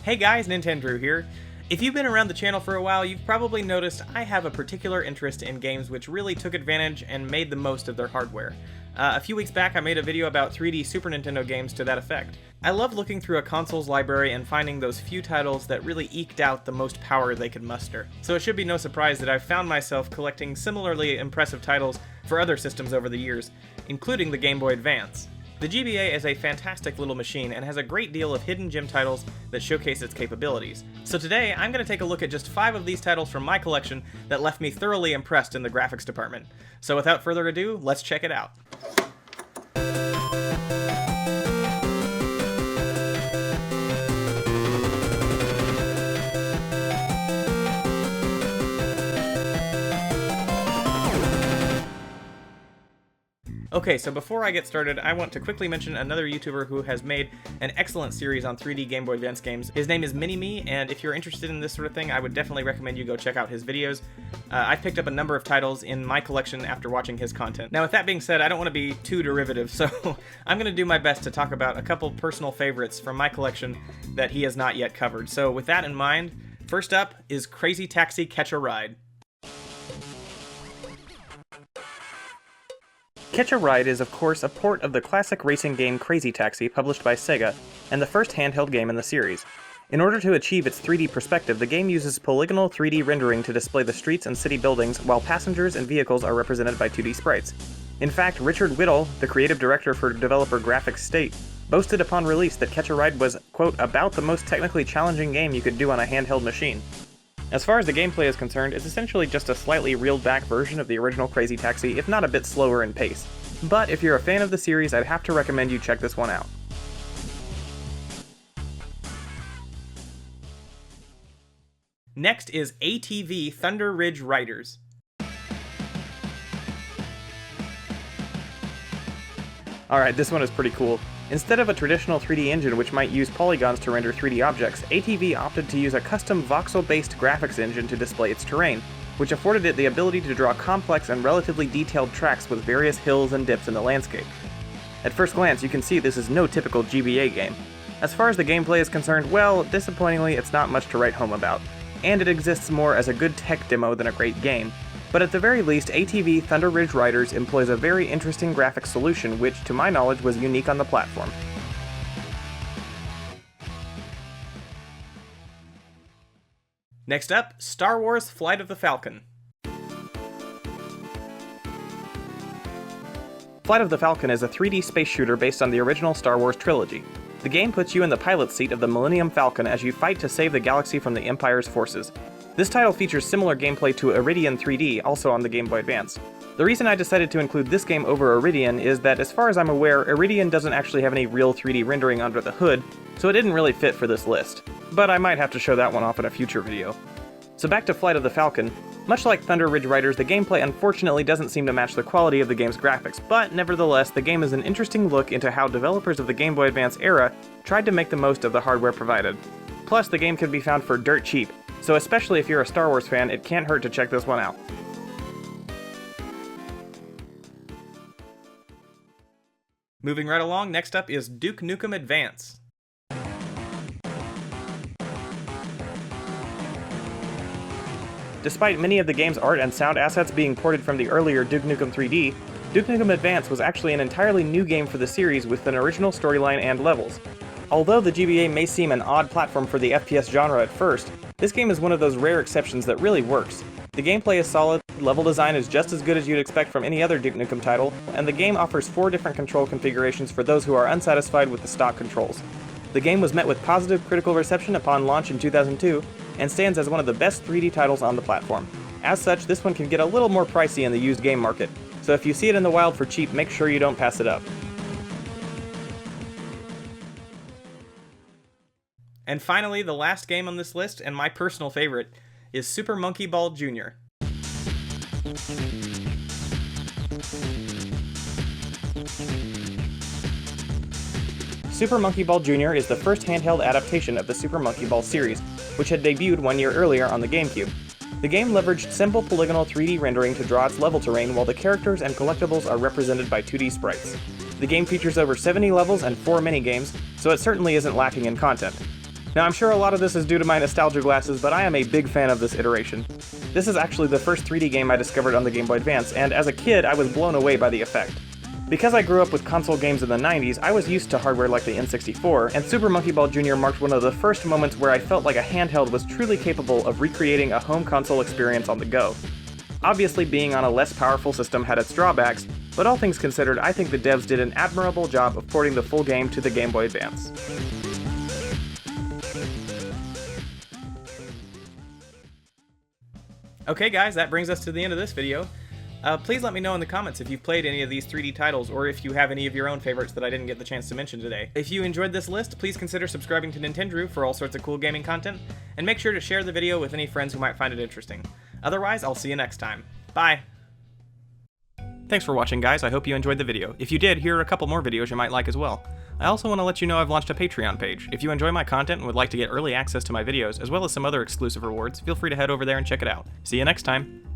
Hey guys, Nintendrew here. If you've been around the channel for a while, you've probably noticed I have a particular interest in games which really took advantage and made the most of their hardware. A few weeks back I made a video about 3D Super Nintendo games to that effect. I love looking through a console's library and finding those few titles that really eked out the most power they could muster. So it should be no surprise that I've found myself collecting similarly impressive titles for other systems over the years, including the Game Boy Advance. The GBA is a fantastic little machine and has a great deal of hidden gem titles that showcase its capabilities. So today, I'm going to take a look at just 5 of these titles from my collection that left me thoroughly impressed in the graphics department. So without further ado, let's check it out. Okay, so before I get started, I want to quickly mention another YouTuber who has made an excellent series on 3D Game Boy Advance games. His name is Mini-Me, and if you're interested in this sort of thing, I would definitely recommend you go check out his videos. I've picked up a number of titles in my collection after watching his content. Now with that being said, I don't want to be too derivative, so I'm going to do my best to talk about a couple personal favorites from my collection that he has not yet covered. So with that in mind, first up is Crazy Taxi Catch a Ride. Catch a Ride is of course a port of the classic racing game Crazy Taxi published by Sega, and the first handheld game in the series. In order to achieve its 3D perspective, the game uses polygonal 3D rendering to display the streets and city buildings, while passengers and vehicles are represented by 2D sprites. In fact, Richard Whittle, the creative director for developer Graphics State, boasted upon release that Catch a Ride was, quote, about the most technically challenging game you could do on a handheld machine. As far as the gameplay is concerned, it's essentially just a slightly reeled-back version of the original Crazy Taxi, if not a bit slower in pace. But if you're a fan of the series, I'd have to recommend you check this one out. Next is ATV Thunder Ridge Riders. Alright, this one is pretty cool. Instead of a traditional 3D engine which might use polygons to render 3D objects, ATV opted to use a custom voxel-based graphics engine to display its terrain, which afforded it the ability to draw complex and relatively detailed tracks with various hills and dips in the landscape. At first glance, you can see this is no typical GBA game. As far as the gameplay is concerned, well, disappointingly, it's not much to write home about, and it exists more as a good tech demo than a great game. But at the very least, ATV Thunder Ridge Riders employs a very interesting graphics solution which, to my knowledge, was unique on the platform. Next up, Star Wars Flight of the Falcon. Flight of the Falcon is a 3D space shooter based on the original Star Wars trilogy. The game puts you in the pilot's seat of the Millennium Falcon as you fight to save the galaxy from the Empire's forces. This title features similar gameplay to Iridian 3D, also on the Game Boy Advance. The reason I decided to include this game over Iridian is that, as far as I'm aware, Iridian doesn't actually have any real 3D rendering under the hood, so it didn't really fit for this list. But I might have to show that one off in a future video. So back to Flight of the Falcon. Much like Thunder Ridge Riders, the gameplay unfortunately doesn't seem to match the quality of the game's graphics, but nevertheless, the game is an interesting look into how developers of the Game Boy Advance era tried to make the most of the hardware provided. Plus, the game can be found for dirt cheap, so especially if you're a Star Wars fan, it can't hurt to check this one out. Moving right along, next up is Duke Nukem Advance. Despite many of the game's art and sound assets being ported from the earlier Duke Nukem 3D, Duke Nukem Advance was actually an entirely new game for the series with an original storyline and levels. Although the GBA may seem an odd platform for the FPS genre at first, this game is one of those rare exceptions that really works. The gameplay is solid, level design is just as good as you'd expect from any other Duke Nukem title, and the game offers 4 different control configurations for those who are unsatisfied with the stock controls. The game was met with positive critical reception upon launch in 2002, and stands as one of the best 3D titles on the platform. As such, this one can get a little more pricey in the used game market, so if you see it in the wild for cheap, make sure you don't pass it up. And finally, the last game on this list, and my personal favorite, is Super Monkey Ball Jr. Super Monkey Ball Jr. is the first handheld adaptation of the Super Monkey Ball series, which had debuted 1 year earlier on the GameCube. The game leveraged simple polygonal 3D rendering to draw its level terrain, while the characters and collectibles are represented by 2D sprites. The game features over 70 levels and 4 minigames, so it certainly isn't lacking in content. Now I'm sure a lot of this is due to my nostalgia glasses, but I am a big fan of this iteration. This is actually the first 3D game I discovered on the Game Boy Advance, and as a kid I was blown away by the effect. Because I grew up with console games in the 90s, I was used to hardware like the N64, and Super Monkey Ball Jr. marked one of the first moments where I felt like a handheld was truly capable of recreating a home console experience on the go. Obviously, being on a less powerful system had its drawbacks, but all things considered, I think the devs did an admirable job of porting the full game to the Game Boy Advance. Okay guys, that brings us to the end of this video. Please let me know in the comments if you've played any of these 3D titles, or if you have any of your own favorites that I didn't get the chance to mention today. If you enjoyed this list, please consider subscribing to Nintendrew for all sorts of cool gaming content, and make sure to share the video with any friends who might find it interesting. Otherwise, I'll see you next time. Bye! Thanks for watching guys, I hope you enjoyed the video. If you did, here are a couple more videos you might like as well. I also want to let you know I've launched a Patreon page. If you enjoy my content and would like to get early access to my videos, as well as some other exclusive rewards, feel free to head over there and check it out. See you next time!